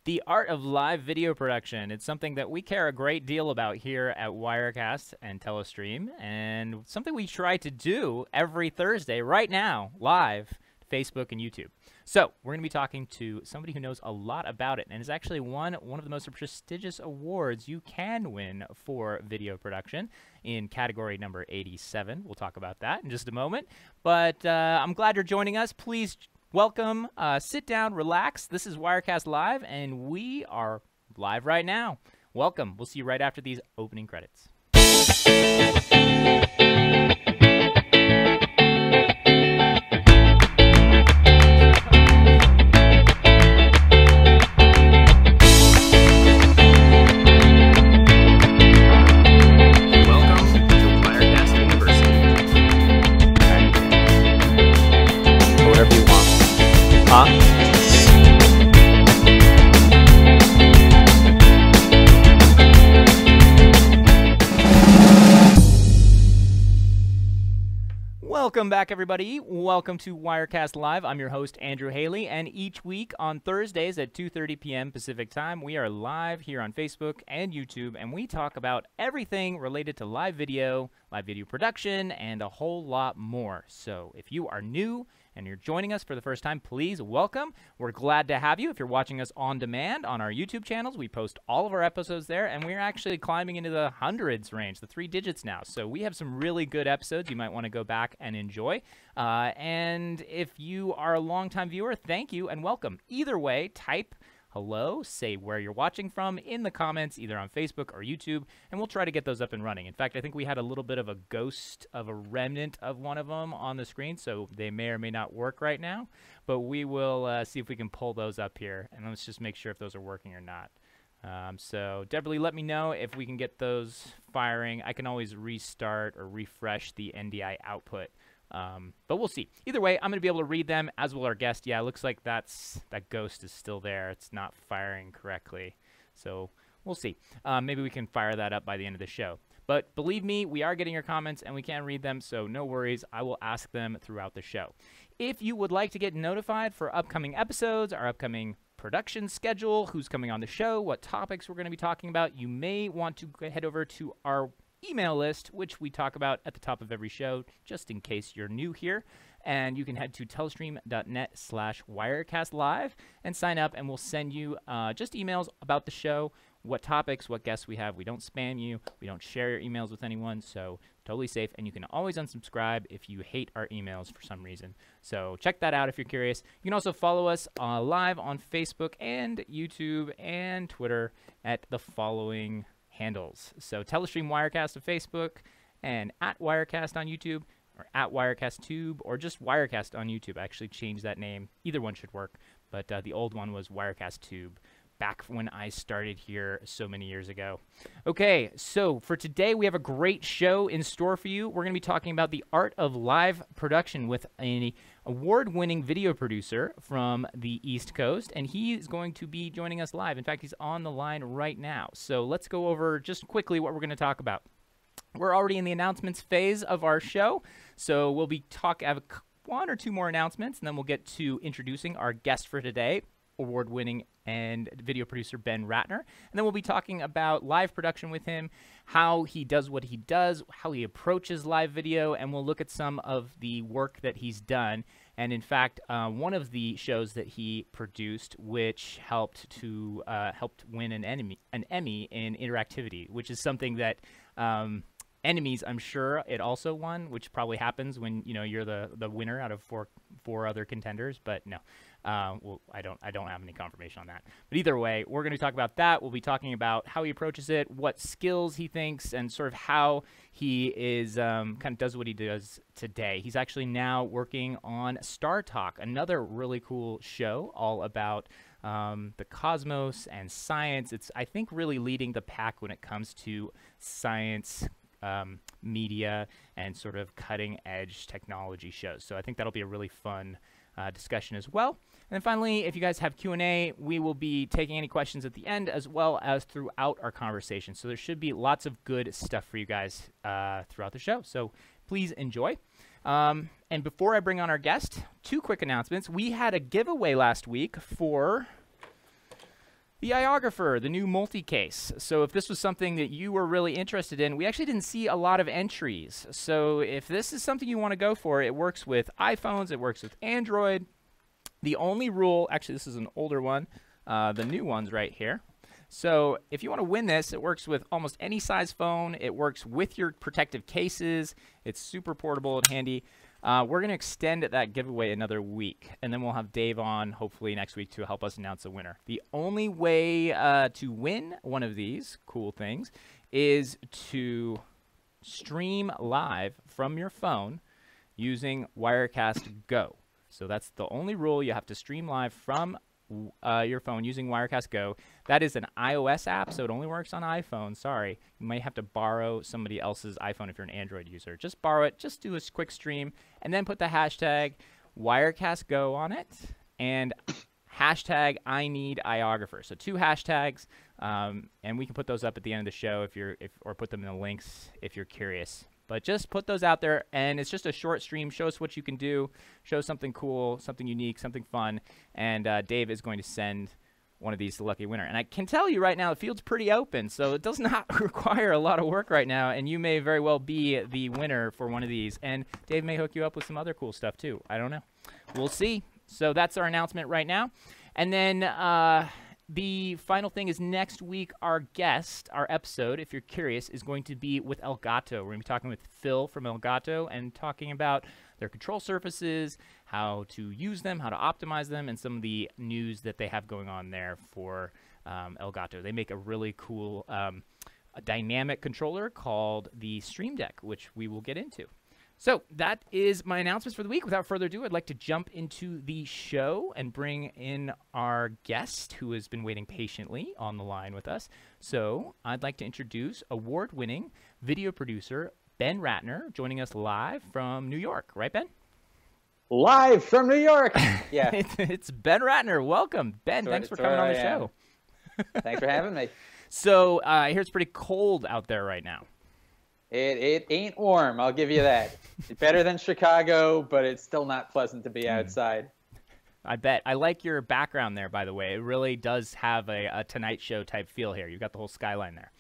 The art of live video production. It's something that we care a great deal about here at Wirecast and Telestream, and something we try to do every Thursday right now, live, Facebook and YouTube. So we're going to be talking to somebody who knows a lot about it and is actually won one of the most prestigious awards you can win for video production in category number 87. We'll talk about that in just a moment. But I'm glad you're joining us. Please welcome, sit down, relax. This is Wirecast Live, and we are live right now. Welcome. We'll see you right after these opening credits. Welcome back, everybody. Welcome to Wirecast Live. I'm your host, Andrew Haley, and each week on Thursdays at 2:30 p.m. Pacific Time, we are live here on Facebook and YouTube, and we talk about everything related to live video production, and a whole lot more. So if you are new and you're joining us for the first time, please welcome. We're glad to have you. If you're watching us on demand on our YouTube channels, we post all of our episodes there, and we're actually climbing into the hundreds range, the 3 digits now. So we have some really good episodes you might want to go back and enjoy. And if you are a longtime viewer, thank you and welcome. Either way, type hello, say where you're watching from in the comments, either on Facebook or YouTube, and we'll try to get those up and running. In fact, I think we had a little bit of a ghost of a remnant of one of them on the screen, so they may or may not work right now, but we will see if we can pull those up here, and let's just make sure if those are working or not. So definitely let me know if we can get those firing. I can always restart or refresh the NDI output. But we'll see. Either way, I'm going to be able to read them, as will our guest. Yeah, it looks like that ghost is still there. It's not firing correctly. So we'll see. Maybe we can fire that up by the end of the show. But believe me, we are getting your comments, and we can read them, so no worries. I will ask them throughout the show. If you would like to get notified for upcoming episodes, our upcoming production schedule, who's coming on the show, what topics we're going to be talking about, you may want to head over to our email list, which we talk about at the top of every show, just in case you're new here. And you can head to telestream.net/wirecastlive and sign up, and we'll send you just emails about the show, what topics, what guests we have. We don't spam you. We don't share your emails with anyone, so totally safe. And you can always unsubscribe if you hate our emails for some reason. So check that out if you're curious. You can also follow us live on Facebook and YouTube and Twitter at the following handles. So Telestream Wirecast on Facebook, and at Wirecast on YouTube, or at WirecastTube, or just Wirecast on YouTube. I actually changed that name. Either one should work, but the old one was WirecastTube back when I started here so many years ago. Okay, so for today we have a great show in store for you. We're going to be talking about the art of live production with an award-winning video producer from the East Coast, and he is going to be joining us live. In fact, he's on the line right now. So let's go over just quickly what we're going to talk about. We're already in the announcements phase of our show, so we'll be have one or two more announcements, and then we'll get to introducing our guest for today, award-winning and video producer Ben Ratner. And then we'll be talking about live production with him, how he does what he does, how he approaches live video, and we'll look at some of the work that he's done. And in fact, one of the shows that he produced, which helped win an Emmy in interactivity, which is something that Enemies, I'm sure it also won, which probably happens when you're the winner out of four other contenders. But no, well, I don't have any confirmation on that. But either way, we're going to talk about that. We'll be talking about how he approaches it, what skills he thinks, and sort of how he is kind of does what he does today. He's actually now working on Star Talk, another really cool show all about the cosmos and science. It's, I think, really leading the pack when it comes to science media and sort of cutting-edge technology shows. So I think that'll be a really fun discussion as well. And then finally, if you guys have Q&A, we will be taking any questions at the end as well as throughout our conversation. So there should be lots of good stuff for you guys throughout the show. So please enjoy. And before I bring on our guest, two quick announcements. We had a giveaway last week for The iOgrapher, the new multi-case. So if this was something that you were really interested in, we actually didn't see a lot of entries. So if this is something you want to go for, it works with iPhones, it works with Android. The only rule, actually this is an older one, the new one's right here. So if you want to win this, it works with almost any size phone. It works with your protective cases. It's super portable and handy. We're going to extend that giveaway another week, and then we'll have Dave on hopefully next week to help us announce a winner. The only way to win one of these cool things is to stream live from your phone using Wirecast Go. So that's the only rule. You have to stream live from your phone using Wirecast Go. That is an iOS app, so it only works on iPhone. Sorry. You might have to borrow somebody else's iPhone if you're an Android user. Just borrow it. Just do a quick stream, and then put the hashtag Wirecast Go on it, and hashtag I need iOgrapher. So 2 hashtags, and we can put those up at the end of the show or put them in the links if you're curious. But just put those out there, and it's just a short stream. Show us what you can do. Show something cool, something unique, something fun, and Dave is going to send one of these to the lucky winner. And I can tell you right now, the field's pretty open, so it does not require a lot of work right now, and you may very well be the winner for one of these. And Dave may hook you up with some other cool stuff, too. I don't know. We'll see. So that's our announcement right now. And then the final thing is next week, our guest, our episode, if you're curious, is going to be with Elgato. We're going to be talking with Phil from Elgato and talking about their control surfaces, how to use them, how to optimize them, and some of the news that they have going on there for Elgato. They make a really cool a dynamic controller called the Stream Deck, which we will get into. So that is my announcements for the week. Without further ado, I'd like to jump into the show and bring in our guest who has been waiting patiently on the line with us. So I'd like to introduce award-winning video producer Ben Ratner, joining us live from New York. Right, Ben? Live from New York. Yeah. It's Ben Ratner. Welcome. Ben, thanks for coming on the show. Thanks for having me. So I hear it's pretty cold out there right now. It ain't warm, I'll give you that. It's better than Chicago, but it's still not pleasant to be outside. I bet. I like your background there, by the way. It really does have a Tonight Show type feel here. You've got the whole skyline there.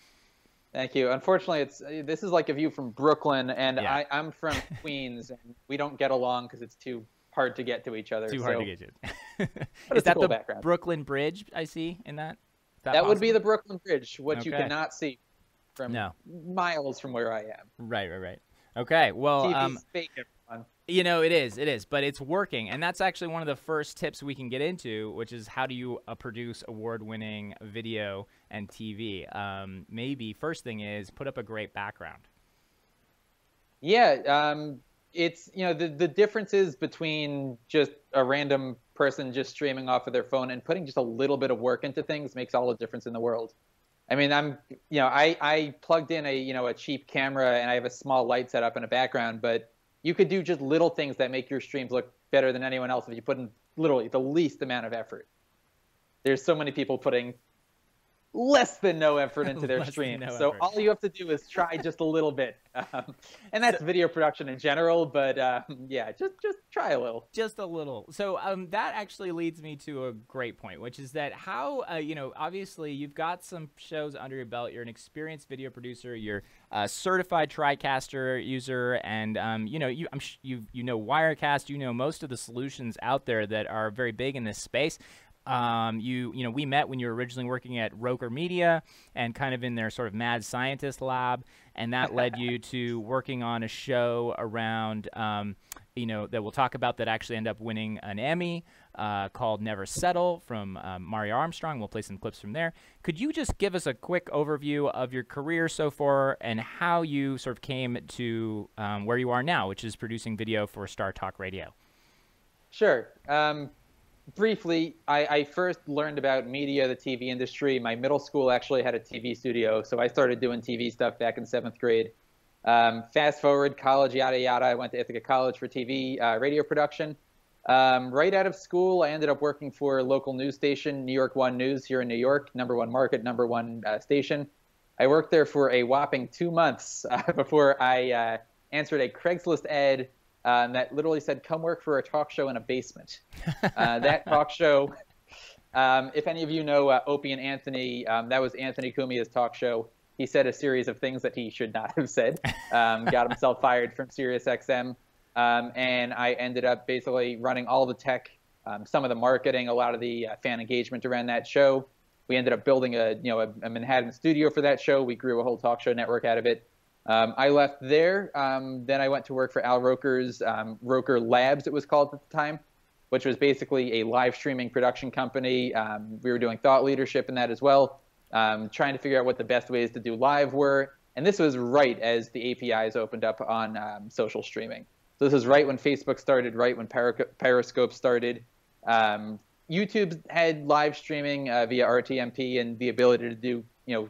Thank you. Unfortunately, this is like a view from Brooklyn, and yeah. I'm from Queens, and we don't get along because it's too hard to get to each other. Too hard to get to. Is that cool the background. Brooklyn Bridge I see in that? That would be the Brooklyn Bridge, what you Okay. cannot see from miles from where I am. Right. Okay, well, TV's fake, everyone. You know, it is, but it's working, and that's actually one of the first tips we can get into, which is how do you produce award-winning video and TV. Maybe first thing is put up a great background. Yeah, it's, you know, the differences between just a random person just streaming off of their phone and putting just a little bit of work into things makes all the difference in the world. I mean, I plugged in a cheap camera and I have a small light set up in a background, but you could do just little things that make your streams look better than anyone else if you put in literally the least amount of effort. There's so many people putting less than no effort into their stream. So all you have to do is try just a little bit. And that's video production in general, but yeah, just try a little. Just a little. So that actually leads me to a great point, which is that how, obviously you've got some shows under your belt. You're an experienced video producer. You're a certified TriCaster user, and you know Wirecast. You know most of the solutions out there that are very big in this space. We met when you were originally working at Roker Media and kind of in their sort of mad scientist lab, and that led you to working on a show around, that we'll talk about that actually ended up winning an Emmy called Never Settle from Mario Armstrong. We'll play some clips from there. Could you just give us a quick overview of your career so far and how you sort of came to where you are now, which is producing video for Star Talk Radio? Sure. Briefly, I first learned about media, the TV industry. My middle school actually had a TV studio, so I started doing TV stuff back in 7th grade. Fast forward, college, yada, yada. I went to Ithaca College for TV, radio production. Right out of school, I ended up working for a local news station, New York One News here in New York, #1 market, #1 station. I worked there for a whopping 2 months before I answered a Craigslist ad that literally said, come work for a talk show in a basement. That talk show If any of you know Opie and Anthony, that was Anthony Cumia's talk show. He said a series of things that he should not have said. Got himself fired from SiriusXM, and I ended up basically running all the tech, some of the marketing, a lot of the fan engagement around that show. We ended up building a Manhattan studio for that show. We grew a whole talk show network out of it. I left there. Then I went to work for Al Roker's Roker Labs, it was called at the time, which was basically a live streaming production company. We were doing thought leadership in that as well, trying to figure out what the best ways to do live were. And this was right as the APIs opened up on social streaming. So this was right when Facebook started, right when Periscope started. YouTube had live streaming via RTMP and the ability to do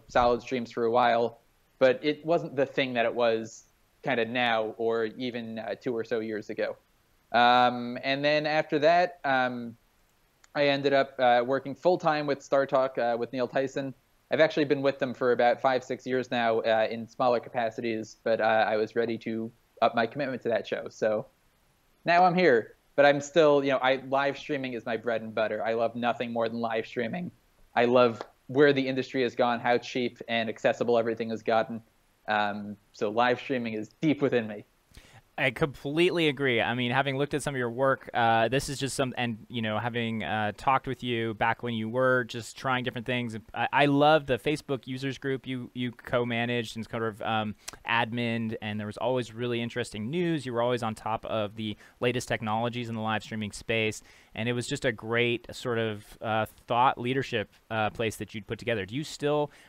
solid streams for a while, but it wasn't the thing that it was kind of now or even 2 or so years ago. And then after that, I ended up working full-time with Star Talk with Neil Tyson. I've actually been with them for about 5-6 years now in smaller capacities, but I was ready to up my commitment to that show. So now I'm here, but I'm still, live streaming is my bread and butter. I love nothing more than live streaming. I love where the industry has gone, how cheap and accessible everything has gotten. So live streaming is deep within me. I completely agree. I mean, having looked at some of your work, this is just having talked with you back when you were just trying different things. I love the Facebook users group you co-managed and kind of admin, and there was always really interesting news. You were always on top of the latest technologies in the live streaming space, and it was just a great sort of thought leadership place that you'd put together.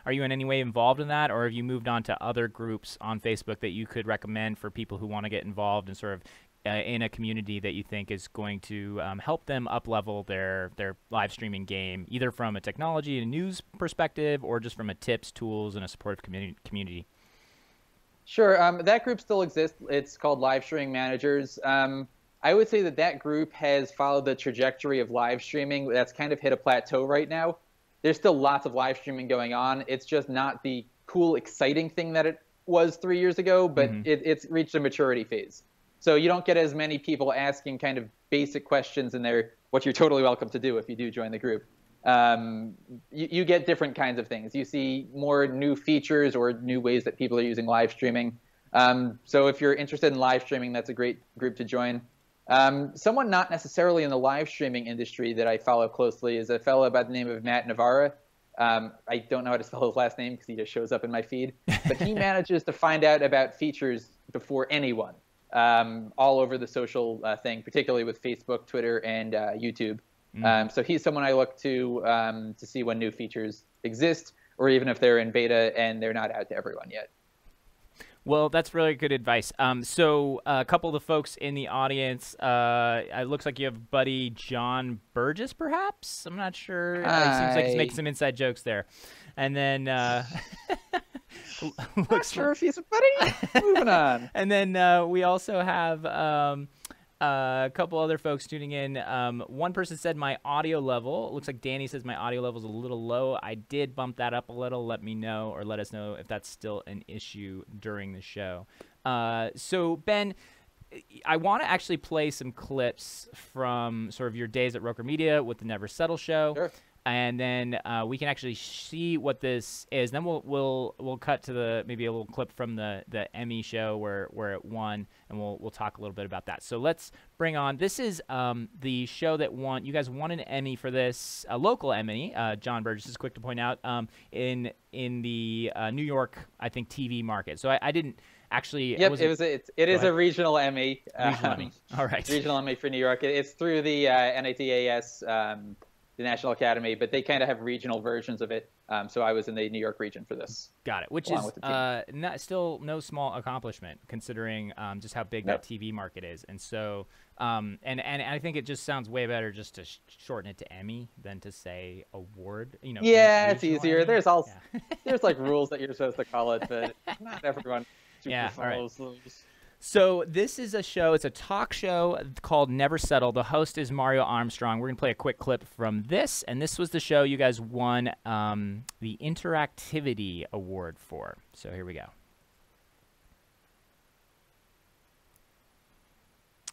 Are you in any way involved in that, or have you moved on to other groups on Facebook that you could recommend for people who want to get involved and sort of in a community that you think is going to help them up-level their live streaming game, either from a technology and news perspective or just from a tips, tools, and a supportive community? Sure. That group still exists. It's called Live Streaming Managers. I would say that group has followed the trajectory of live streaming. That's kind of hit a plateau right now. There's still lots of live streaming going on. It's just not the cool, exciting thing that it was 3 years ago, but it's reached a maturity phase. So you don't get as many people asking kind of basic questions in there, which you're totally welcome to do if you do join the group. You get different kinds of things. You see more new features or new ways that people are using live streaming. So if you're interested in live streaming, that's a great group to join. Someone not necessarily in the live streaming industry that I follow closely is a fellow by the name of Matt Navarra. I don't know how to spell his last name because he just shows up in my feed, but he manages to find out about features before anyone, all over the social thing, particularly with Facebook, Twitter, and YouTube. So he's someone I look to see when new features exist, or even if they're in beta and they're not out to everyone yet. Well, that's really good advice. So a couple of the folks in the audience, it looks like you have buddy John Burgess, perhaps? I'm not sure. It seems like he's making some inside jokes there. And then... not sure if he's a buddy. Moving on. And then we also have... a couple other folks tuning in. One person said my audio level. It looks like Danny says my audio level is a little low. I did bump that up a little. Let me know, or let us know if that's still an issue during the show. So Ben, I want to actually play some clips from sort of your days at Roker Media with the Never Settle show. Sure. And then we can actually see what this is. Then we'll cut to maybe a little clip from the Emmy show where it won, and we'll talk a little bit about that. So let's bring on. This is the show that won. You guys won an Emmy for this, a local Emmy. John Burgess is quick to point out in the New York, I think, TV market. So I didn't actually. Yep, it is a regional Emmy. Regional Emmy. All right. Regional Emmy for New York. It's through the NATAS. The National Academy, but they kind of have regional versions of it. So I was in the New York region for this. Got it, which is still no small accomplishment considering just how big that TV market is. And so, and I think it just sounds way better just to shorten it to Emmy than to say award. Yeah, it's easier. Emmy. There's like rules that you're supposed to call it, but not everyone follows those. So this is a show. It's a talk show called Never Settle. The host is Mario Armstrong. We're going to play a quick clip from this, and this was the show you guys won the Interactivity Award for. So here we go.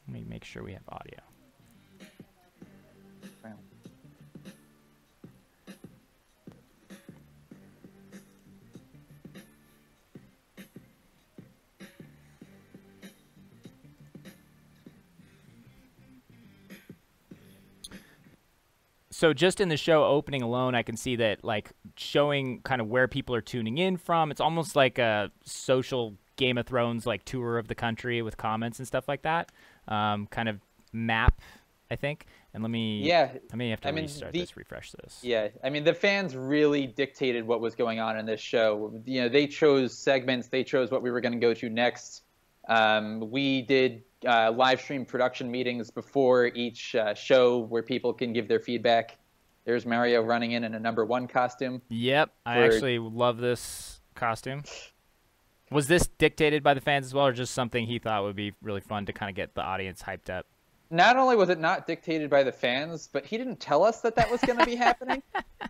Let me make sure we have audio. So just in the show opening alone, I can see that like showing kind of where people are tuning in from. It's almost like a social Game of Thrones like tour of the country with comments and stuff like that. Kind of map, I think. And let me have to refresh this. Yeah, I mean, the fans really dictated what was going on in this show. You know, they chose segments, they chose what we were going to go to next. We did live stream production meetings before each show where people can give their feedback. There's Mario running in a #1 costume. Yep, I actually love this costume. Was this dictated by the fans as well, or just something he thought would be really fun to kind of get the audience hyped up? Not only was it not dictated by the fans, but he didn't tell us that was going to be happening.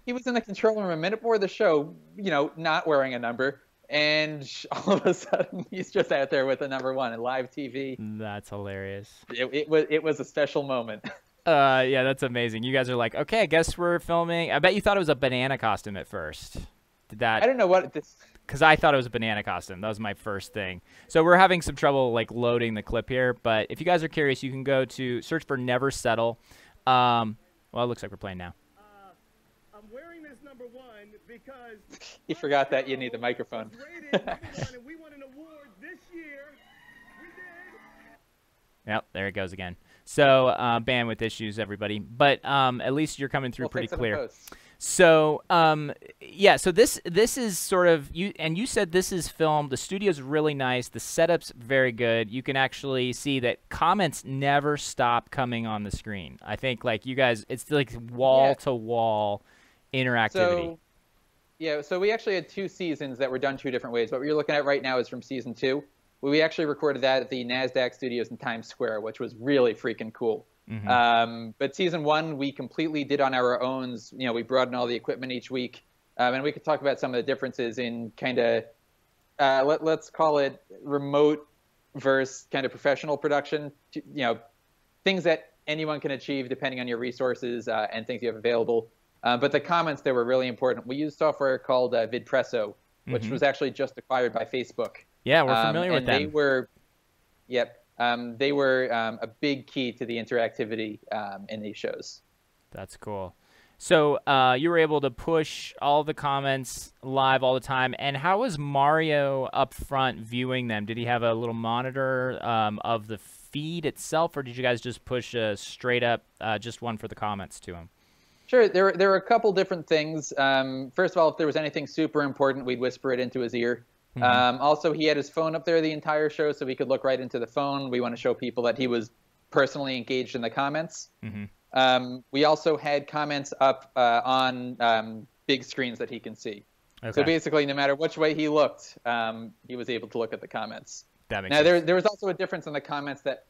He was in the control room a minute before the show, you know, not wearing a number. And all of a sudden, he's just out there with a #1 in live TV. That's hilarious. It was a special moment. Yeah, that's amazing. You guys are like, okay, I guess we're filming. I bet you thought it was a banana costume at first. I don't know what this. Because I thought it was a banana costume. That was my first thing. So we're having some trouble like loading the clip here. But if you guys are curious, you can go to search for Never Settle. Well, it looks like we're playing now. I'm wearing this #1 because you forgot that you need the microphone. We won an award this year. We did. Yep, there it goes again. So bandwidth issues, everybody. But at least you're coming through pretty clear. So yeah, so this is sort of you said this is filmed. The studio's really nice. The setup's very good. You can actually see that comments never stop coming on the screen. I think like you guys, it's like wall to wall interactivity. So we actually had 2 seasons that were done 2 different ways. What you're looking at right now is from season 2. We actually recorded that at the NASDAQ studios in Times Square, which was really freaking cool. Mm-hmm. But season 1, we completely did on our own. You know, we brought in all the equipment each week. And we could talk about some of the differences in kind of, let's call it remote versus kind of professional production. You know, things that anyone can achieve depending on your resources and things you have available. But the comments, they were really important. We used software called VidPresso, which was actually just acquired by Facebook. Yeah, we're familiar with them. They were, they were a big key to the interactivity in these shows. That's cool. So you were able to push all the comments live all the time. And how was Mario up front viewing them? Did he have a little monitor of the feed itself, or did you guys just push straight up just one for the comments to him? Sure. There were a couple different things. First of all, if there was anything super important, we'd whisper it into his ear. Also, he had his phone up there the entire show, so we could look right into the phone. We want to show people that he was personally engaged in the comments. We also had comments up on big screens that he can see. Okay. So basically, no matter which way he looked, he was able to look at the comments. That makes sense. There was also a difference in the comments that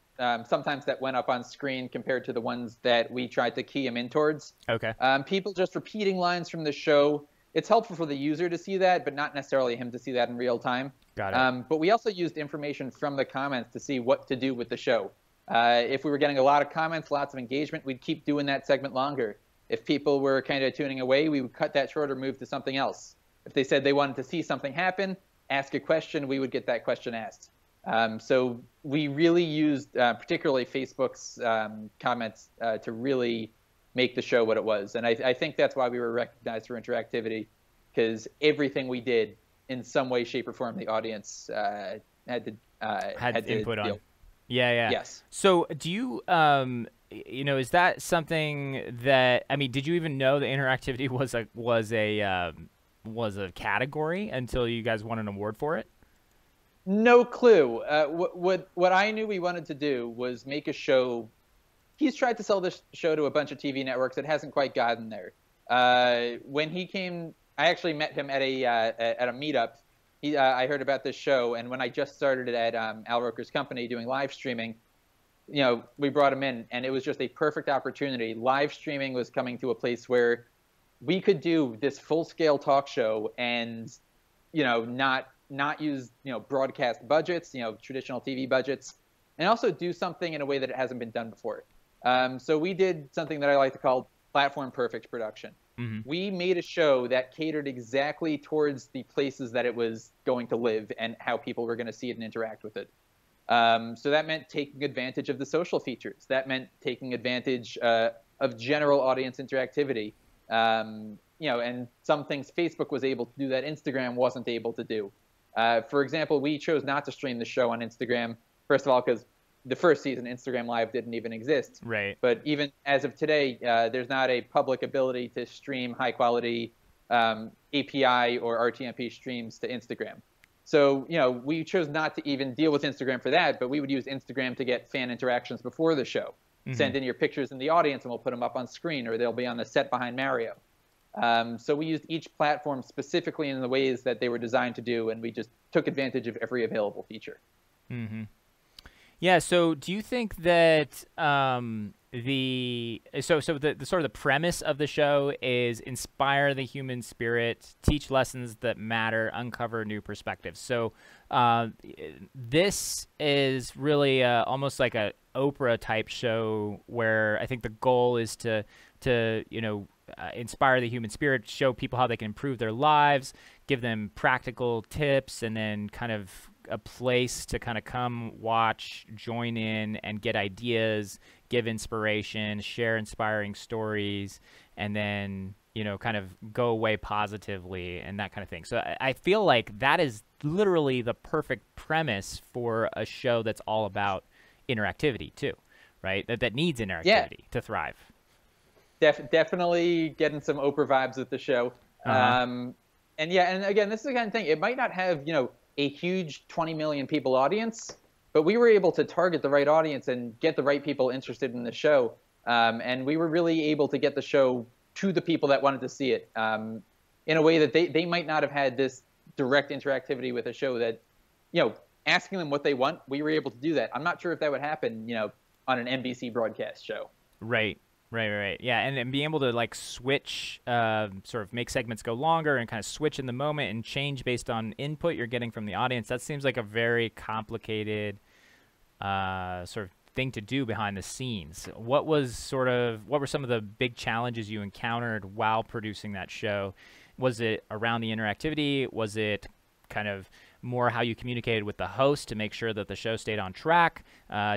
sometimes that went up on screen compared to the ones that we tried to key him in towards. Okay. People just repeating lines from the show. It's helpful for the user to see that, but not necessarily him to see that in real time. Got it. But we also used information from the comments to see what to do with the show. If we were getting a lot of comments, lots of engagement, we'd keep doing that segment longer. If people were kind of tuning away, we would cut that short or move to something else. If they said they wanted to see something happen, ask a question, we would get that question asked. So we really used particularly Facebook's comments to really make the show what it was. And I think that's why we were recognized for interactivity, because everything we did in some way, shape, or form, the audience had input on. Deal. Yeah. Yes. So do you, is that something that, I mean, did you even know that interactivity was a category until you guys won an award for it? No clue. What I knew we wanted to do was make a show. He's tried to sell this show to a bunch of TV networks. It hasn't quite gotten there. When he came, I actually met him at a meetup. I heard about this show, and when I just started at Al Roker's company doing live streaming, we brought him in, and it was just a perfect opportunity. Live streaming was coming to a place where we could do this full-scale talk show and, not use, broadcast budgets, traditional TV budgets, and also do something in a way that it hasn't been done before. So we did something that I like to call platform perfect production. Mm-hmm. We made a show that catered exactly towards the places that it was going to live and how people were going to see it and interact with it. So that meant taking advantage of the social features. That meant taking advantage of general audience interactivity. And some things Facebook was able to do that Instagram wasn't able to do. For example, we chose not to stream the show on Instagram, first of all, because the first season Instagram Live didn't even exist. Right. But even as of today, there's not a public ability to stream high quality API or RTMP streams to Instagram. So, we chose not to even deal with Instagram for that, but we would use Instagram to get fan interactions before the show. Send in your pictures in the audience and we'll put them up on screen, or they'll be on the set behind Mario. So we used each platform specifically in the ways that they were designed to do, and we just took advantage of every available feature. Mm-hmm. Yeah. So, do you think that the sort of the premise of the show is inspire the human spirit, teach lessons that matter, uncover new perspectives? So, this is really almost like a Oprah type show where I think the goal is to inspire the human spirit, show people how they can improve their lives, give them practical tips, and then kind of a place to kind of come watch, join in, and get ideas, give inspiration, share inspiring stories, and then kind of go away positively and that kind of thing. So I feel like that is literally the perfect premise for a show that's all about interactivity too, right? That needs interactivity to thrive. Definitely getting some Oprah vibes with the show. And again, this is the kind of thing, it might not have, a huge 20 million people audience, but we were able to target the right audience and get the right people interested in the show. And we were really able to get the show to the people that wanted to see it in a way that they might not have had this direct interactivity with a show that, asking them what they want, we were able to do that. I'm not sure if that would happen, on an NBC broadcast show. Right. Yeah, and being able to like switch, sort of make segments go longer and kind of switch in the moment and change based on input you're getting from the audience. That seems like a very complicated sort of thing to do behind the scenes. What were some of the big challenges you encountered while producing that show? Was it around the interactivity? Was it kind of more how you communicated with the host to make sure that the show stayed on track?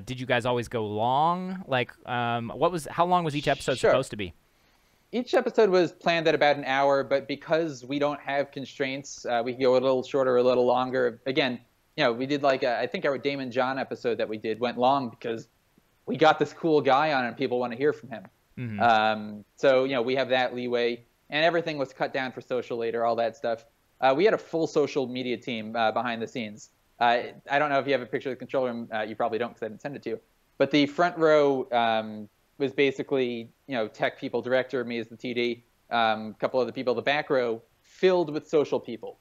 Did you guys always go long? Like, how long was each episode supposed to be? Each episode was planned at about an hour, but because we don't have constraints, we can go a little shorter, a little longer. Again, we did I think our Damon John episode that we did went long because we got this cool guy on and people want to hear from him. Mm-hmm. So, we have that leeway, and everything was cut down for social later, all that stuff. We had a full social media team behind the scenes. I don't know if you have a picture of the control room. You probably don't because I didn't send it to you. But the front row was basically, tech people, director, me as the TD, a couple other people. The back row filled with social people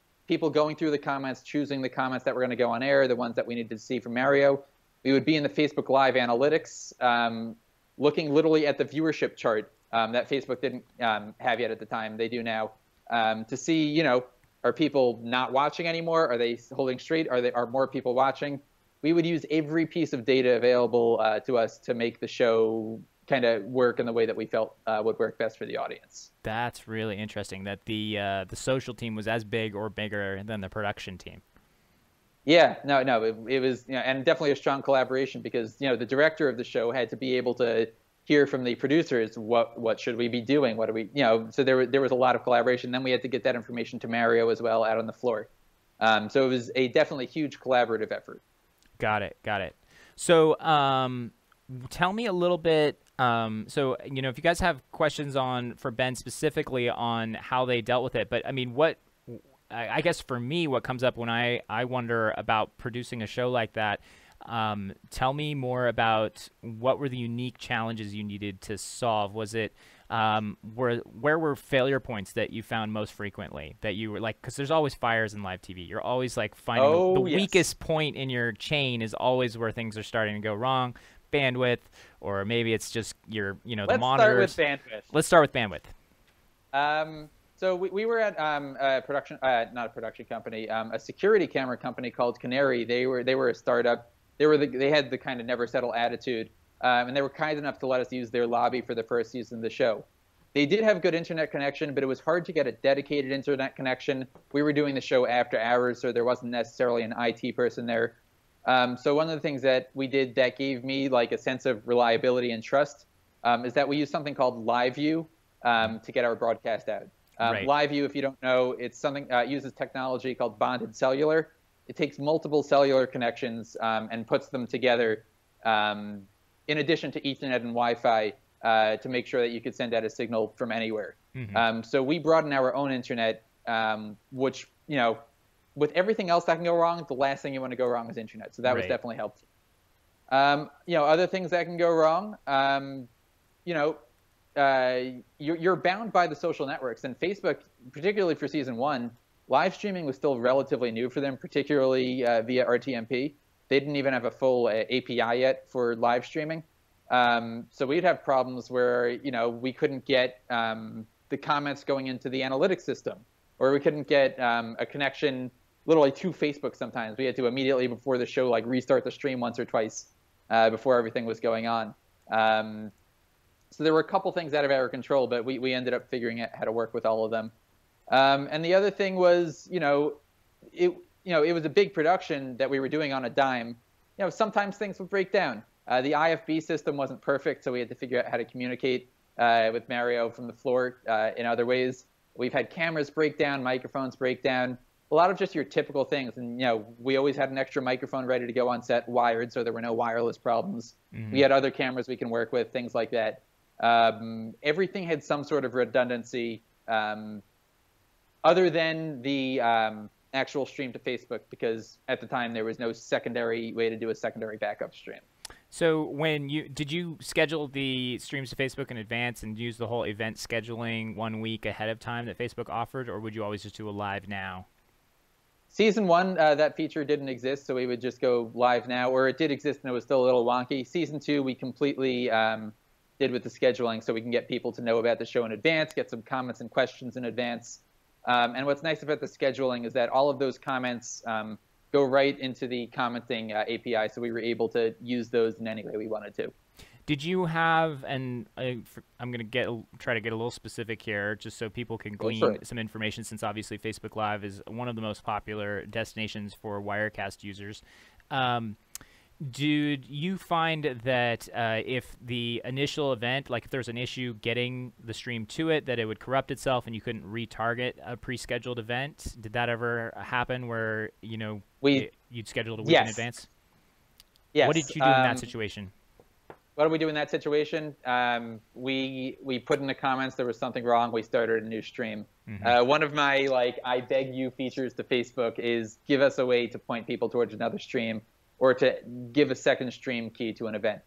going through the comments, choosing the comments that were going to go on air, the ones that we needed to see from Mario. We would be in the Facebook Live analytics, looking literally at the viewership chart that Facebook didn't have yet at the time. They do now, to see, are people not watching anymore? Are they holding straight? Are more people watching? We would use every piece of data available to us to make the show kind of work in the way that we felt would work best for the audience. That's really interesting that the social team was as big or bigger than the production team. Yeah, no, it was, and definitely a strong collaboration because, the director of the show had to be able to hear from the producers, what should we be doing? What do we, so there was a lot of collaboration. Then we had to get that information to Mario as well out on the floor. So it was a definitely huge collaborative effort. Got it. So tell me a little bit, so, if you guys have questions for Ben specifically on how they dealt with it, but I mean, I guess for me, what comes up when I wonder about producing a show like that, tell me more about what were the unique challenges you needed to solve. Was it where were failure points that you found most frequently that you were like, because there's always fires in live TV. You're always like finding the weakest point in your chain is always where things are starting to go wrong. Bandwidth, or maybe it's just the monitors. Let's start with bandwidth. So we were at a production, not a production company, a security camera company called Canary. They were a startup. They had the kind of never settle attitude, and they were kind enough to let us use their lobby for the first season of the show. They did have good internet connection, but it was hard to get a dedicated internet connection. We were doing the show after hours, so there wasn't necessarily an IT person there. So one of the things that we did that gave me like a sense of reliability and trust is that we use something called LiveView to get our broadcast out. Right. LiveView, if you don't know, it's something uses technology called bonded cellular. It takes multiple cellular connections and puts them together in addition to Ethernet and Wi-Fi to make sure that you could send out a signal from anywhere. So we brought in our own internet, which, with everything else that can go wrong, the last thing you want to go wrong is internet. So that was definitely helpful. Other things that can go wrong, you're bound by the social networks. And Facebook, particularly for season 1, live streaming was still relatively new for them, particularly via RTMP. They didn't even have a full API yet for live streaming. So we'd have problems where, we couldn't get the comments going into the analytics system, or we couldn't get a connection literally to Facebook sometimes. We had to immediately before the show, restart the stream once or twice before everything was going on. So there were a couple things out of our control, but we ended up figuring out how to work with all of them. And the other thing was, it was a big production that we were doing on a dime. Sometimes things would break down. The IFB system wasn't perfect, so we had to figure out how to communicate with Mario from the floor in other ways. We've had cameras break down, microphones break down, a lot of just your typical things. And, we always had an extra microphone ready to go on set, wired, so there were no wireless problems. We had other cameras we can work with, things like that. Everything had some sort of redundancy other than the actual stream to Facebook, because at the time there was no secondary way to do a secondary backup stream. So did you schedule the streams to Facebook in advance and use the whole event scheduling 1 week ahead of time that Facebook offered, or would you always just do a live now? Season 1, that feature didn't exist, so we would just go live now, or it did exist and it was still a little wonky. Season 2, we completely did with the scheduling, so we can get people to know about the show in advance, get some comments and questions in advance. And what's nice about the scheduling is that all of those comments go right into the commenting API, so we were able to use those in any way we wanted to. Did you have, and I'm going to try to get a little specific here, just so people can glean some information, since obviously Facebook Live is one of the most popular destinations for Wirecast users. Did you find that if the initial event, like if there's an issue getting the stream to it, that it would corrupt itself and you couldn't retarget a pre-scheduled event? Did that ever happen where, you'd scheduled a week in advance? Yes. What did you do in that situation? What did we do in that situation? We put in the comments there was something wrong. We started a new stream. One of my I beg you features to Facebook is give us a way to point people towards another stream, or to give a second stream key to an event.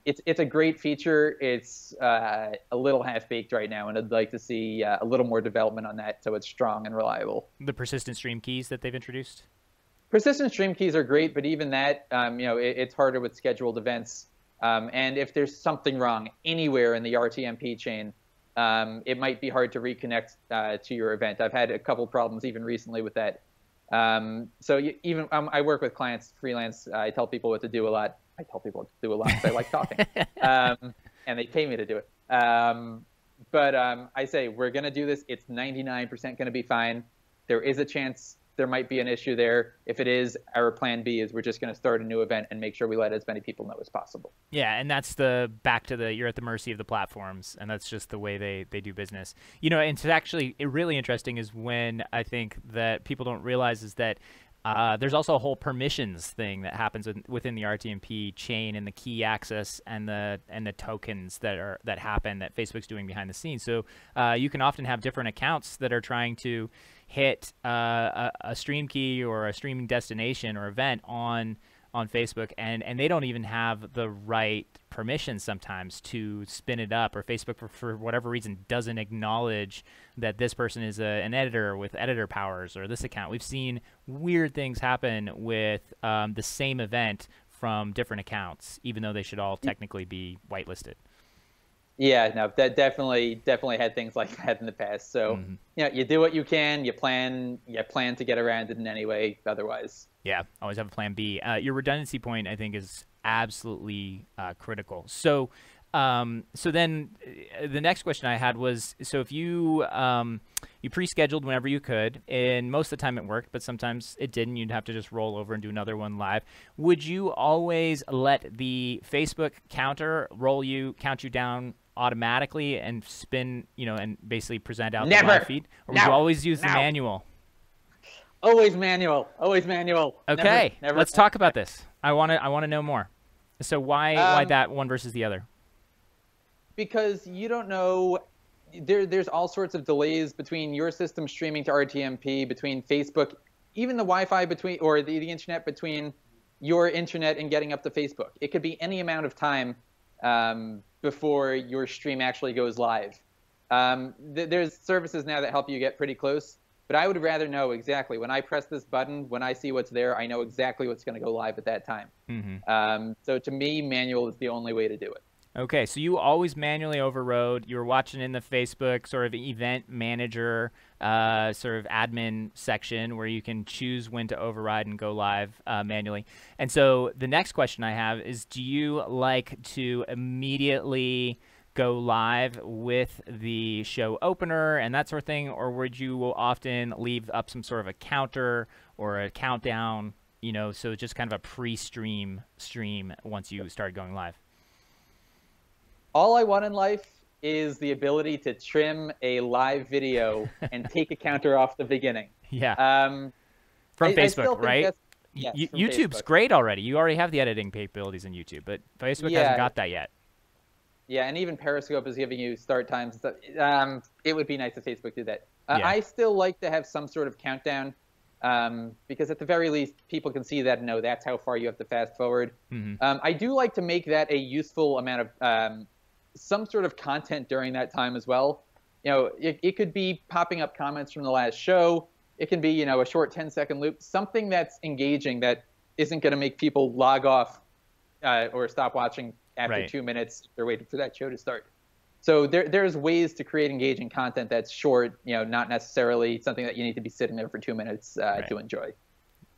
It's a great feature. It's a little half-baked right now, and I'd like to see a little more development on that so it's strong and reliable. The persistent stream keys that they've introduced? Persistent stream keys are great, but even that, it's harder with scheduled events. And if there's something wrong anywhere in the RTMP chain, it might be hard to reconnect to your event. I've had a couple problems even recently with that. So I work with clients freelance. I tell people what to do a lot. I tell people what to do a lot because I like talking, and they pay me to do it. But I say, we're going to do this. It's 99% going to be fine. There is a chance there might be an issue there. If it is, our plan B is we're just going to start a new event and make sure we let as many people know as possible. Yeah, and that's you're at the mercy of the platforms, and that's just the way they do business. And it's actually really interesting is when I think that people don't realize is that there's also a whole permissions thing that happens within the RTMP chain, and the key access and the tokens that happen that Facebook's doing behind the scenes. So you can often have different accounts that are trying to hit a stream key or a streaming destination or event on Facebook, and they don't even have the right permissions sometimes to spin it up, or Facebook for whatever reason doesn't acknowledge that this person is an editor with editor powers, or this account. We've seen weird things happen with the same event from different accounts, even though they should all technically be whitelisted. Yeah, no, that definitely had things like that in the past. So, you do what you can, you plan to get around it in any way otherwise. Yeah, always have a plan B. Your redundancy point, I think, is absolutely critical. So So then the next question I had was, so if you you pre-scheduled whenever you could, and most of the time it worked, but sometimes it didn't. You'd have to just roll over and do another one live. Would you always let the Facebook counter count you down automatically and spin, and basically present out the live feed? Or would you always use the manual? Always manual. Always manual. Okay, never let's talk about this. I want to know more. So why that one versus the other? Because you don't know, there's all sorts of delays between your system streaming to RTMP, between Facebook, even the Wi-Fi or the internet between your internet and getting up to Facebook. It could be any amount of time before your stream actually goes live. There's services now that help you get pretty close, but I would rather know exactly when I press this button, when I see what's there, I know exactly what's going to go live at that time. Mm-hmm. So to me, manual is the only way to do it. Okay, so you always manually overrode. You were watching in the Facebook sort of event manager, sort of admin section where you can choose when to override and go live manually. And so the next question I have is, do you like to immediately go live with the show opener and that sort of thing, or would you often leave up some sort of a counter or a countdown, so just kind of a pre-stream stream once you start going live? All I want in life is the ability to trim a live video and take a counter off the beginning. Yeah. From Facebook, right? Yes, from YouTube's Facebook. great already. You already have the editing capabilities in YouTube, but Facebook hasn't got that yet. Yeah, and even Periscope is giving you start times and stuff. It would be nice if Facebook did that. Yeah. I still like to have some sort of countdown because at the very least, people can see that and know that's how far you have to fast forward. Mm-hmm. I do like to make that a useful amount of some sort of content during that time as well. It could be popping up comments from the last show. It can be, a short 10-second loop, something that's engaging that isn't going to make people log off or stop watching after 2 minutes. They're waiting for that show to start. So there's ways to create engaging content that's short, not necessarily something that you need to be sitting there for 2 minutes to enjoy.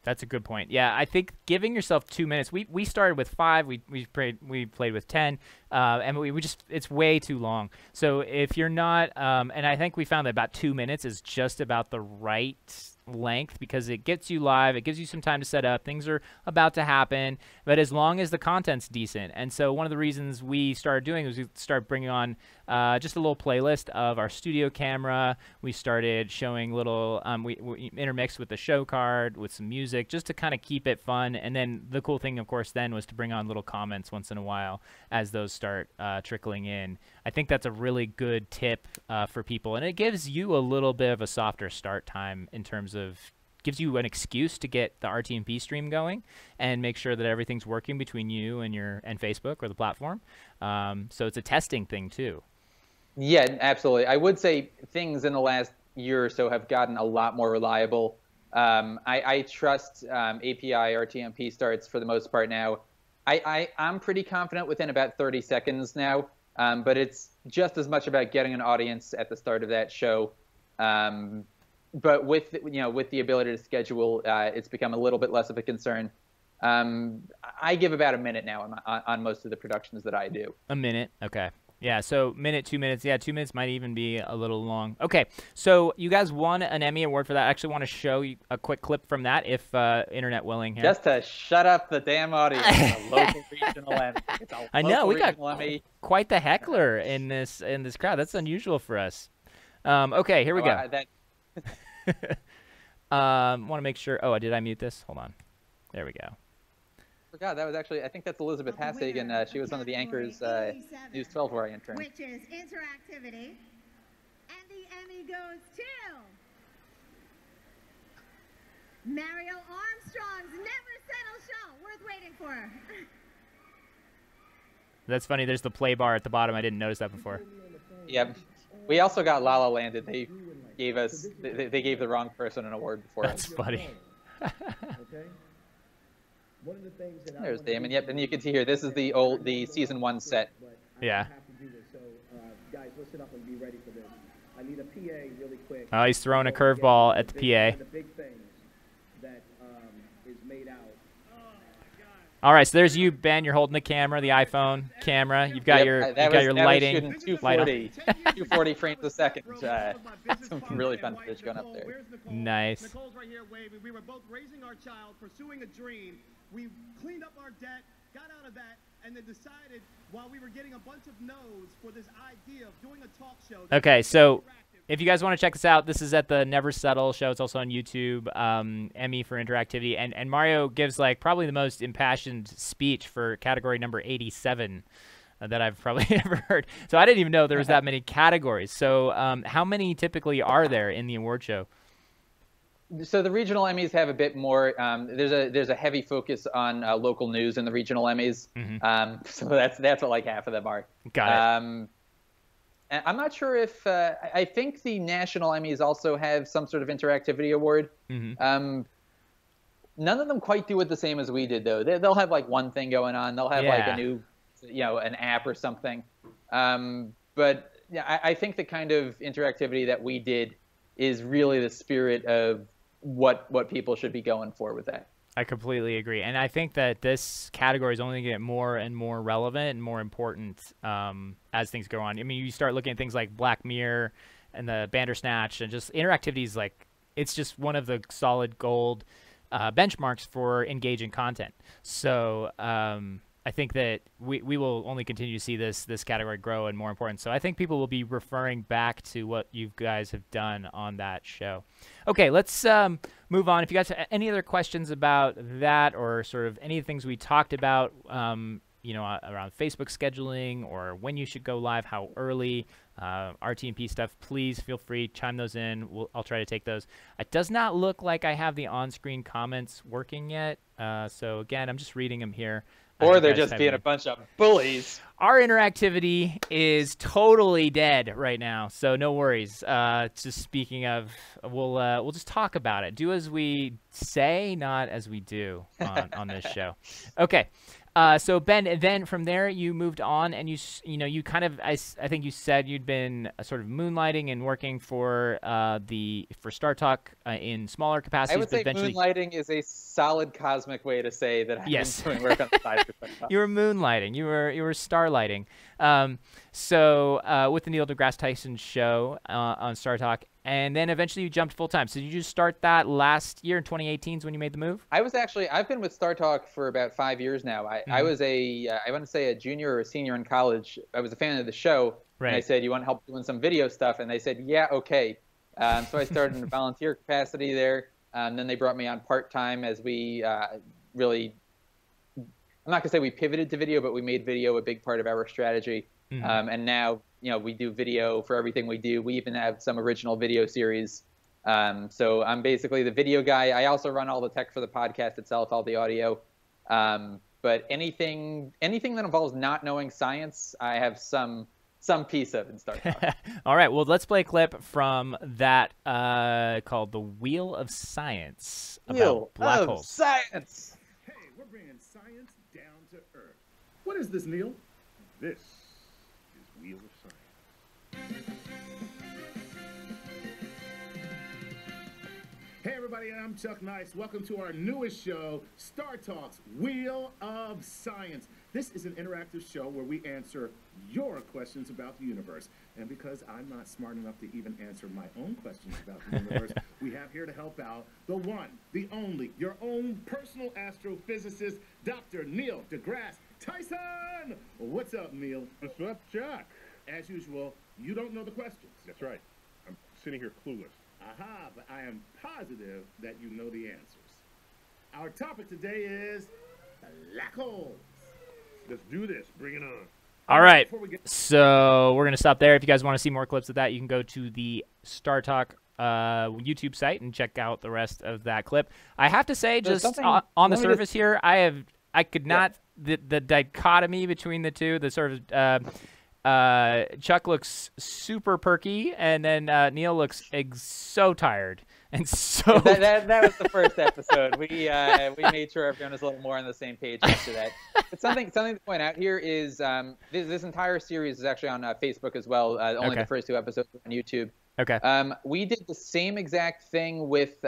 That's a good point. Yeah, I think giving yourself 2 minutes. We started with 5. We played with 10, and we just it's way too long. So if you're not, and I think we found that about 2 minutes is just about the right length because it gets you live. It gives you some time to set up. Things are about to happen, but as long as the content's decent. And so one of the reasons we started doing was we started bringing on just a little playlist of our studio camera. We started showing little, we intermixed with the show card with some music just to kind of keep it fun. And then the cool thing, of course, then was to bring on little comments once in a while as those start trickling in. I think that's a really good tip for people. And it gives you a little bit of a softer start time in terms of gives you an excuse to get the RTMP stream going and make sure that everything's working between you and Facebook or the platform. So it's a testing thing too. Yeah, absolutely. I would say things in the last year or so have gotten a lot more reliable. I trust API RTMP starts for the most part now. I'm pretty confident within about 30 seconds now, but it's just as much about getting an audience at the start of that show. But with the ability to schedule, it's become a little bit less of a concern. I give about a minute now on most of the productions that I do. A minute, okay. Yeah, so minute, 2 minutes. Yeah, 2 minutes might even be a little long. Okay, so you guys won an Emmy Award for that. I actually want to show you a quick clip from that, if internet willing here. Just to shut up the damn audience. A local regional Emmy. It's a I know, we got Emmy. quite the heckler in this crowd. That's unusual for us. Okay, here we go. Want to make sure. Oh, did I mute this? Hold on. There we go. Forgot that was actually. I think that's Elizabeth Hastigan. She was one of the anchors, News 12, where I interned. Which is interactivity, and the Emmy goes to Mario Armstrong's Never Settle show. Worth waiting for. That's funny. There's the play bar at the bottom. I didn't notice that before. Yep. We also got La La Land. They gave us. They gave the wrong person an award before. That's funny. Okay. One of the things that There's Damon. Yep, and you can see here. This is the season 1 set. Yeah. I have to do this. So, guys, listen up and be ready for this. I need a PA really quick. Oh, he's throwing a curveball at the PA. The big things that is made out. All right, so there's you, Ben. You're holding the camera, the iPhone camera. You've got your lighting. That was shooting 240 frames a second. Some really fun footage going up there. Nice. Nicole's right here waving. We were both raising our child, pursuing a dream. We cleaned up our debt, got out of that, and then decided while we were getting a bunch of no's for this idea of doing a talk show. Okay, so if you guys want to check this out, this is at the Never Settle show. It's also on YouTube. Emmy for interactivity, and Mario gives like probably the most impassioned speech for category number 87 that I've probably ever heard. So I didn't even know there was that many categories. So how many typically are there in the award show? So the regional Emmys have a bit more. There's a heavy focus on local news in the regional Emmys. So that's what like half of them are. Got it. And I'm not sure if I think the national Emmys also have some sort of interactivity award. None of them quite do it the same as we did, though. They'll have like one thing going on. They'll have like a new, an app or something. But yeah, I think the kind of interactivity that we did is really the spirit of what people should be going for with that. I completely agree. And I think that this category is only going to get more and more relevant and more important as things go on. I mean, you start looking at things like Black Mirror and the Bandersnatch, and just interactivity is like, it's just one of the solid gold benchmarks for engaging content. So I think that we will only continue to see this category grow and more important. So I think people will be referring back to what you guys have done on that show. Okay, let's move on. If you guys have any other questions about that or sort of any things we talked about, around Facebook scheduling or when you should go live, how early, RTMP stuff, please feel free, chime those in. I'll try to take those. It does not look like I have the on-screen comments working yet. So again, I'm just reading them here. Or they're just being a bunch of bullies. Our interactivity is totally dead right now, so no worries. Just speaking of, we'll just talk about it. Do as we say, not as we do on this show. Okay. So Ben, then from there you moved on, and you kind of, I think you said you'd been sort of moonlighting and working for Star Talk in smaller capacities. I would say moonlighting is a solid cosmic way to say that I've been doing work on the side for Star Talk. You were moonlighting. You were starlighting. So with the Neil deGrasse Tyson show on Star Talk. And then eventually you jumped full time. So did you start that last year in 2018 is when you made the move? I've been with Star Talk for about 5 years now. I was I want to say a junior or a senior in college. I was a fan of the show. Right. And I said, you want help doing some video stuff? And they said, yeah, okay. So I started in a volunteer capacity there. Then they brought me on part-time as we really, I'm not gonna say we pivoted to video, but we made video a big part of our strategy. And now, we do video for everything we do. We even have some original video series. So I'm basically the video guy. I also run all the tech for the podcast itself, all the audio. But anything that involves not knowing science, I have some piece of in Star Talk. All right. Well, let's play a clip from that called "The Wheel of Science" about black holes. Science. Hey, we're bringing science down to earth. What is this, Neil? This is Wheel of Science. Hey everybody, I'm Chuck Nice. Welcome to our newest show, Star Talk's Wheel of Science. This is an interactive show where we answer your questions about the universe. And because I'm not smart enough to even answer my own questions about the universe, we have here to help out the one, the only, your own personal astrophysicist, Dr. Neil deGrasse Tyson! What's up, Neil? What's up, Chuck? As usual, you don't know the questions. That's right. I'm sitting here clueless. Aha, but I am positive that you know the answers. Our topic today is black holes. Let's do this. Bring it on. All right. So we're going to stop there. If you guys want to see more clips of that, you can go to the Star Talk YouTube site and check out the rest of that clip. I have to say, just on the surface here, I could not, the dichotomy between the two, the sort of, Chuck looks super perky, and then Neil looks so tired and so. That was the first episode. We made sure everyone was a little more on the same page after that. But something to point out here is this entire series is actually on Facebook as well. Only the first 2 episodes are on YouTube. Okay. We did the same exact thing with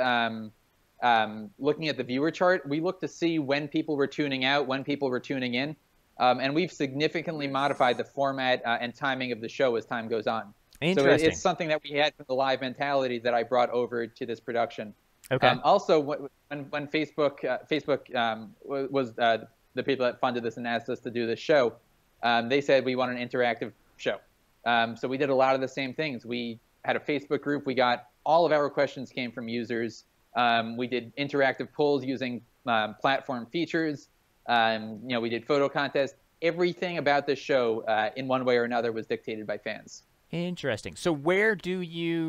looking at the viewer chart, we look to see when people were tuning out, when people were tuning in. And we've significantly modified the format and timing of the show as time goes on. So it's something that we had from the live mentality that I brought over to this production. Okay. Also, when Facebook was the people that funded this and asked us to do this show, they said we want an interactive show. So we did a lot of the same things. We had a Facebook group. We got all of our questions came from users. We did interactive polls using platform features. We did photo contests. Everything about this show, in one way or another, was dictated by fans. Interesting. So where do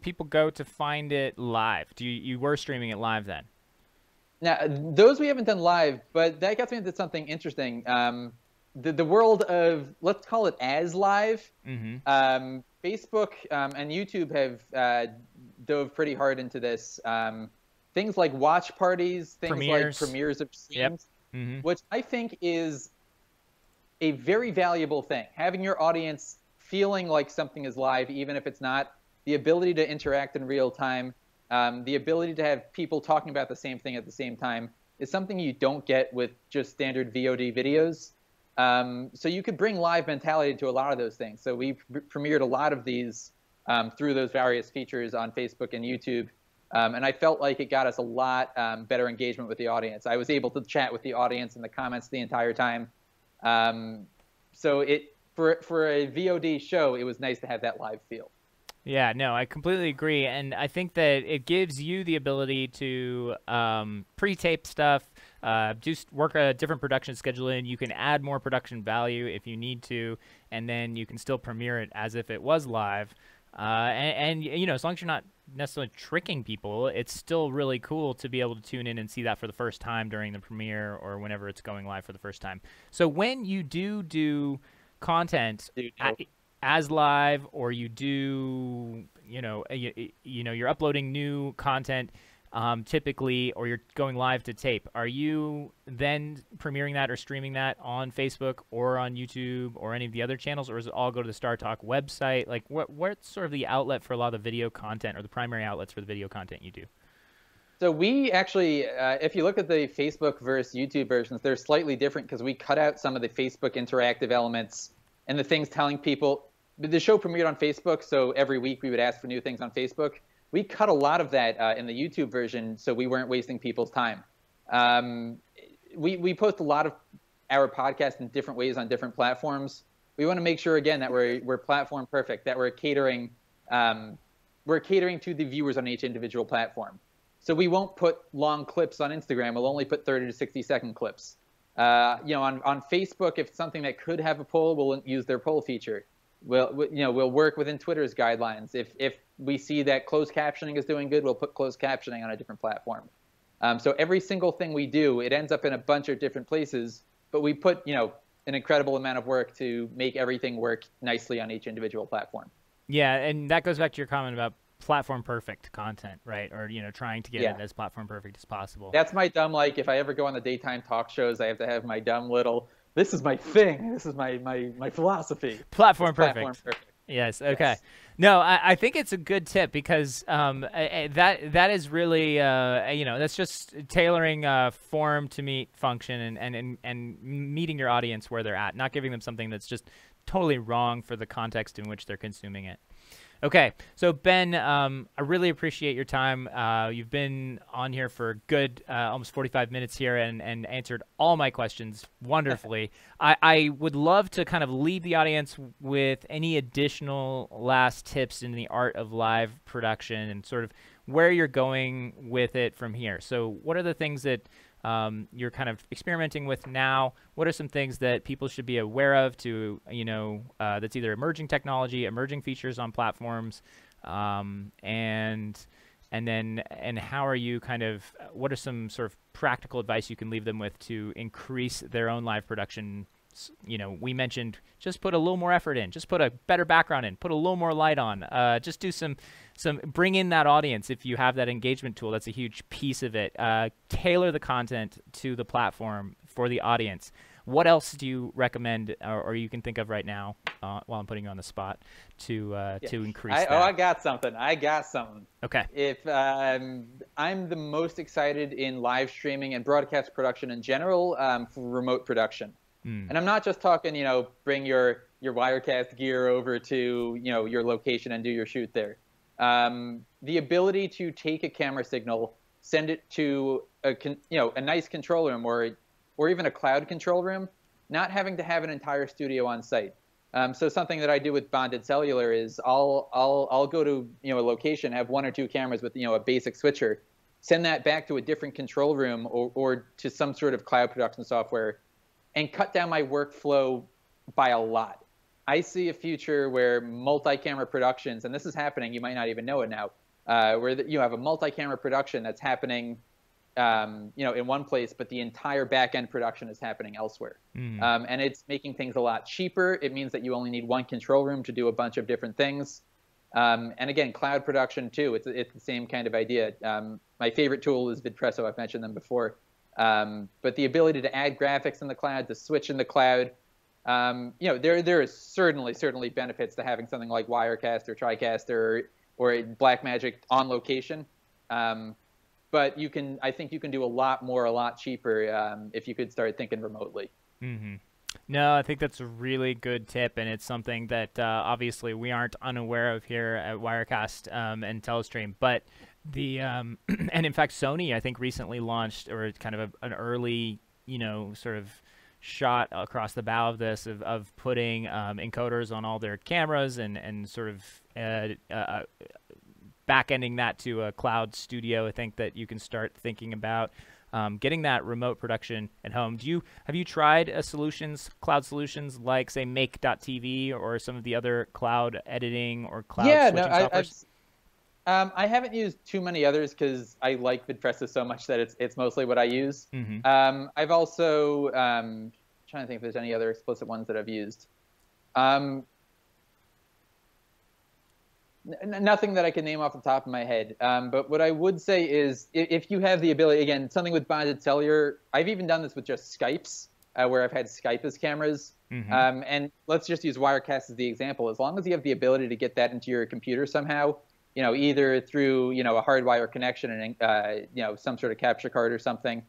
people go to find it live? You were streaming it live then? Now, those we haven't done live, but that gets me into something interesting. The world of, let's call it as live. Mm-hmm. Facebook and YouTube have dove pretty hard into this. Things like watch parties, things like premieres of streams, yep. Mm-hmm. which I think is a very valuable thing. Having your audience feeling like something is live, even if it's not, the ability to interact in real time, the ability to have people talking about the same thing at the same time is something you don't get with just standard VOD videos. So you could bring live mentality to a lot of those things. So we premiered a lot of these through those various features on Facebook and YouTube. And I felt like it got us a lot better engagement with the audience. I was able to chat with the audience in the comments the entire time. So for a VOD show, it was nice to have that live feel. Yeah, no, I completely agree. And I think that it gives you the ability to pre-tape stuff, work a different production schedule in. You can add more production value if you need to, and then you can still premiere it as if it was live. And as long as you're not necessarily tricking people, it's still really cool to be able to tune in and see that for the first time during the premiere or whenever it's going live for the first time. So when you do content as live, or you do, you're uploading new content typically, or you're going live to tape, are you then premiering that or streaming that on Facebook or on YouTube or any of the other channels, or does it all go to the Star Talk website? Like, what's sort of the outlet for a lot of the video content, or the primary outlets for the video content you do? So we actually, if you look at the Facebook versus YouTube versions, they're slightly different because we cut out some of the Facebook interactive elements and the things telling people. The show premiered on Facebook, so every week we would ask for new things on Facebook. We cut a lot of that in the YouTube version, so we weren't wasting people's time. We post a lot of our podcast in different ways on different platforms. We want to make sure, again, that we're platform perfect, that we're catering to the viewers on each individual platform. So we won't put long clips on Instagram. We'll only put 30 to 60-second clips. On Facebook, if it's something that could have a poll, we'll use their poll feature. We'll work within Twitter's guidelines. If we see that closed captioning is doing good, we'll put closed captioning on a different platform. So every single thing we do, it ends up in a bunch of different places, but we put an incredible amount of work to make everything work nicely on each individual platform. Yeah, and that goes back to your comment about platform perfect content, right? Or trying to get it as platform perfect as possible. That's my dumb, like, if I ever go on the daytime talk shows, I have to have my dumb little, this is my thing, this is my philosophy. Platform perfect. Yes. Okay. Yes. No, I think it's a good tip because that is really that's just tailoring form to meet function and meeting your audience where they're at, not giving them something that's just totally wrong for the context in which they're consuming it. Okay, so Ben, I really appreciate your time. You've been on here for a good almost 45 minutes here and answered all my questions wonderfully. I would love to kind of leave the audience with any additional last tips in the art of live production and sort of where you're going with it from here. So what are the things that you're kind of experimenting with now? What are some things that people should be aware of to, that's either emerging technology, emerging features on platforms, and how are you what are some sort of practical advice you can leave them with to increase their own live production? We mentioned just put a little more effort in, just put a better background in, put a little more light on, just do bring in that audience. If you have that engagement tool, that's a huge piece of it. Tailor the content to the platform for the audience. What else do you recommend, or you can think of right now, while I'm putting you on the spot, to increase that? I got something. Okay. If I'm the most excited in live streaming and broadcast production in general for remote production. And I'm not just talking, bring your Wirecast gear over to, your location and do your shoot there. The ability to take a camera signal, send it to a nice control room or even a cloud control room, not having to have an entire studio on site. So something that I do with bonded cellular is I'll go to a location, have 1 or 2 cameras with a basic switcher, send that back to a different control room or to some sort of cloud production software, and cut down my workflow by a lot. I see a future where multi-camera productions, and this is happening, you might not even know it now, where you have a multi-camera production that's happening in one place, but the entire back-end production is happening elsewhere. And it's making things a lot cheaper. It means that you only need 1 control room to do a bunch of different things. And again, cloud production too, it's the same kind of idea. My favorite tool is VidPresso. I've mentioned them before. But the ability to add graphics in the cloud, to switch in the cloud, there is certainly benefits to having something like Wirecast or TriCast or Blackmagic on location. But I think you can do a lot more, a lot cheaper if you could start thinking remotely. No, I think that's a really good tip, and it's something that obviously we aren't unaware of here at Wirecast and Telestream. But and in fact, Sony, I think, recently launched, or kind of an early, sort of shot across the bow of this, of putting encoders on all their cameras and sort of back-ending that to a cloud studio. I think that you can start thinking about getting that remote production at home. Have you tried cloud solutions like, say, Make.tv or some of the other cloud editing or cloud switching softwares? I haven't used too many others because I like VidPresso so much that it's mostly what I use. I've also trying to think if there's any other explicit ones that I've used. Nothing that I can name off the top of my head. But what I would say is, if you have the ability, again, something with bonded cellular, I've even done this with just Skypes, where I've had Skype as cameras. And let's just use Wirecast as the example. As long as you have the ability to get that into your computer somehow, either through, a hardwire connection and, some sort of capture card or something,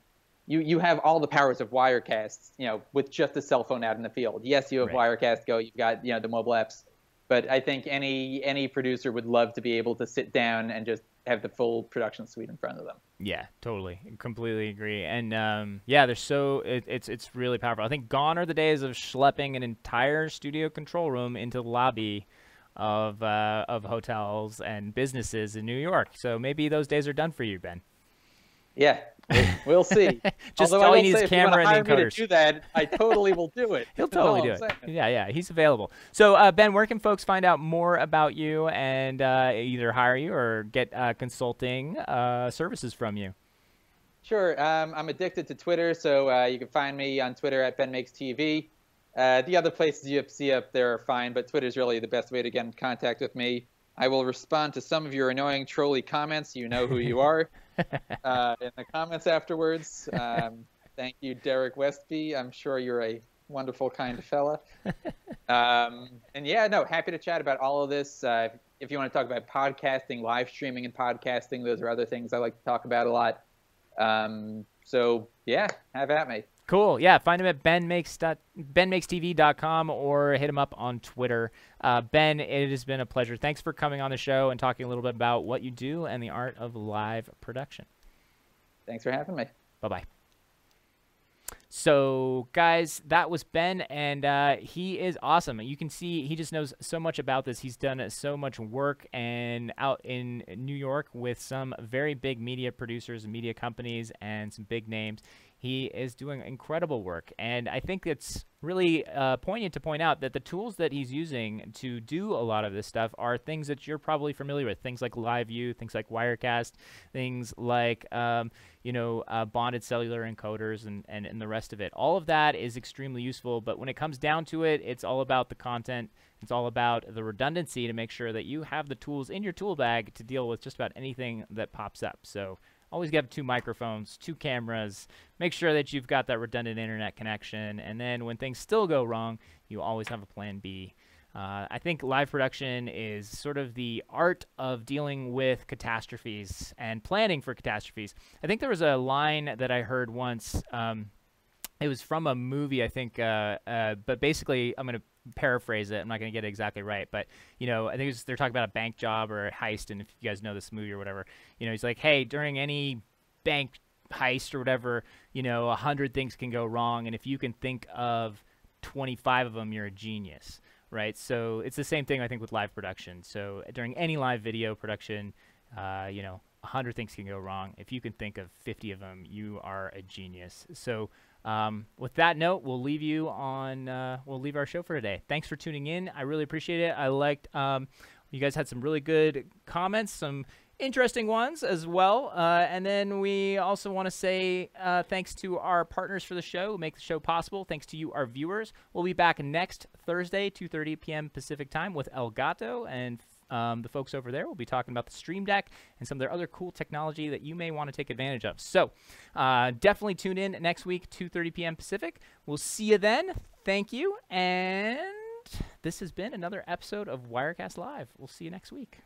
you have all the powers of Wirecast, with just a cell phone out in the field. Yes, you have Wirecast Go, you've got, the mobile apps. But I think any producer would love to be able to sit down and just have the full production suite in front of them. Yeah, totally, completely agree. And it's really powerful. I think gone are the days of schlepping an entire studio control room into the lobby of hotels and businesses in New York. So maybe those days are done for you, Ben. Yeah, we'll see. Just all you need is camera and encoders. To do that, I totally will do it. He'll totally do it. Yeah, he's available. So, Ben, where can folks find out more about you and either hire you or get consulting services from you? Sure. I'm addicted to Twitter, so you can find me on Twitter at BenMakesTV. The other places you see up there are fine, but Twitter is really the best way to get in contact with me. I will respond to some of your annoying trolly comments. You know who you are. In the comments afterwards. Thank you, Derek Westby. I'm sure you're a wonderful, kind fella. And yeah, no, happy to chat about all of this. If you want to talk about podcasting, live streaming and podcasting, those are other things I like to talk about a lot. So yeah, have at me. Cool. Yeah, find him at benmakestv.com or hit him up on Twitter. Ben, it has been a pleasure. Thanks for coming on the show and talking a little bit about what you do and the art of live production. Thanks for having me. Bye-bye. So, guys, that was Ben, and he is awesome. You can see he just knows so much about this. He's done so much work and out in New York with some very big media producers and media companies and some big names. He is doing incredible work, and I think it's really poignant to point out that the tools that he's using to do a lot of this stuff are things that you're probably familiar with, things like LiveView, things like Wirecast, things like bonded cellular encoders and the rest of it. All of that is extremely useful, but when it comes down to it, it's all about the content. It's all about the redundancy to make sure that you have the tools in your tool bag to deal with just about anything that pops up. So always get 2 microphones, 2 cameras, make sure that you've got that redundant internet connection, and then when things still go wrong, you always have a plan B I think live production is sort of the art of dealing with catastrophes and planning for catastrophes. I think there was a line that I heard once. It was from a movie, I think, but basically, I'm going to paraphrase it. I'm not going to get it exactly right, but you know, I think they're talking about a bank job or a heist, and if you guys know this movie or whatever, you know, he's like, hey, during any bank heist or whatever, you know, 100 things can go wrong, and if you can think of 25 of them, you're a genius, right? So it's the same thing, I think, with live production. So during any live video production, you know, 100 things can go wrong. If you can think of 50 of them, you are a genius. So with that note, we'll leave you on, we'll leave our show for today. Thanks for tuning in. I really appreciate it. I liked, you guys had some really good comments, some interesting ones as well. And then we also want to say thanks to our partners for the show who make the show possible. Thanks to you, our viewers. We'll be back next Thursday, 2:30 p.m. Pacific time with El Gato and the folks over there will be talking about the Stream Deck and some of their other cool technology that you may want to take advantage of. So definitely tune in next week, 2:30 p.m. Pacific. We'll see you then. Thank you. And this has been another episode of Wirecast Live. We'll see you next week.